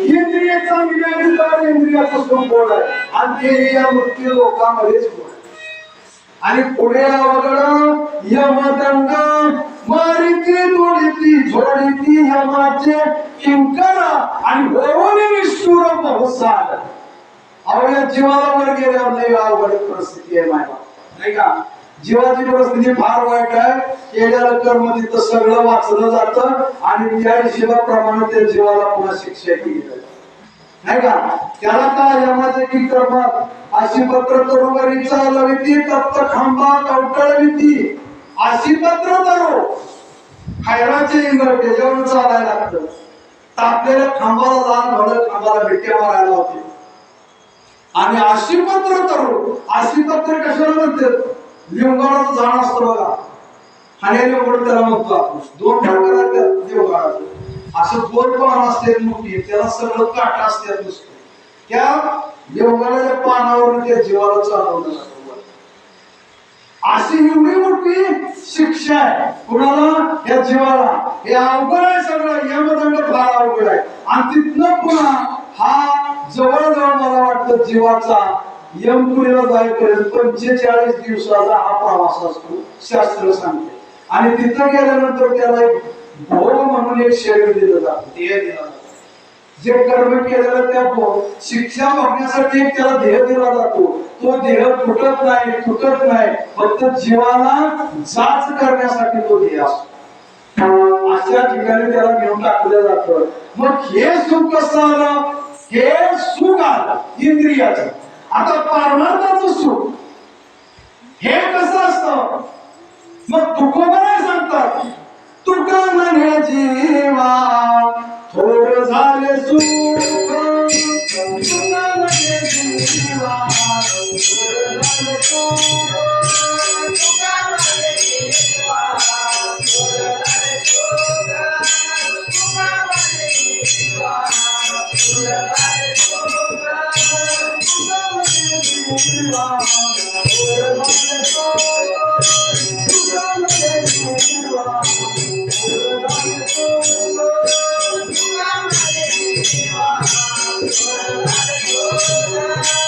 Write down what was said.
इंद्रिय चांगली तर इंद्रियाचं संपूर्ण आहे आणि ते या मृत्यू लोकांमध्येच आणि पुढे अवघड यमदंड मारिती दोडीती झोडीती यमाचे किंकरा आणि होऊन निष्ठुर बहुसार. अहो या जीवाला वर गेल्यावर लय अवघड परिस्थिती आहे माझ्या, नाही का? जीवाची परिस्थिती फार वाईट आहे. केलेलं कर्म तिथं सगळं वाचलं जातं आणि त्या हिशोबाप्रमाणे त्या जीवाला पुन्हा शिक्षा केली जाते, नाही का? त्याला काय यमाचे की कर्म अशी पत्र तरुगरी चालविती तप्त खांबा कवटळविती अशी पत्र तरू खैराचे इंद्र त्याच्यावर चालायला लागतं. तापलेल्या खांबाला लहान भडक खांबाला भेट्या मारायला होते आणि अशी पत्र तरू अशी पत्र कशाला म्हणतात? लिंगाचं झाड असतं बघा, खाण्याला उघड त्याला म्हणतो आपण. दोन प्रकार देवगाळाचं असं दोन पान असते मोठी, त्याला सगळं काट असतात नुसतं. त्या देवगाळाच्या पानावरून त्या जीवाला चालवलं जातं. अशी एवढी मोठी शिक्षा आहे कुणाला? या जीवाला. हे अवघड आहे सगळं, यमदंड फार अवघड आहे. आणि तिथनं पुन्हा हा जवळजवळ मला वाटतं जीवाचा यमपुरीला जाईपर्यंत 45 दिवसाचा हा प्रवास असतो शास्त्र सांगते. आणि तिथं गेल्यानंतर त्याला एक भोग म्हणून एक शरीर दिलं जातं, देह दिला जातो. जे कर्म केलेलं त्या शिक्षा भोगण्यासाठी एक त्याला देह दिला जातो. तो देह तुटत नाही, तुटत नाही, फक्त जीवाला जाच करण्यासाठी तो देह असतो. अशा ठिकाणी त्याला घेऊन टाकलं जातं. मग हे सुख कसं आलं? हे सुख आलं इंद्रियाचं. आता पारमार्थाचं सुख हे कसं असतं? मग तुकोबा सांगतात, तुका म्हणे जीवा थोर झाले सुख, तुका म्हणे जीवा थोर झाले सुख, तुका म्हणे जीवा थोर झाले सुख, तुका म्हणे जीवा थोर झाले सुख, तुका म्हणे जीवा थोर झाले सुख, तुका म्हणे जीवा थोर झाले सुख, तुका म्हणे जीवा थोर झाले सुख.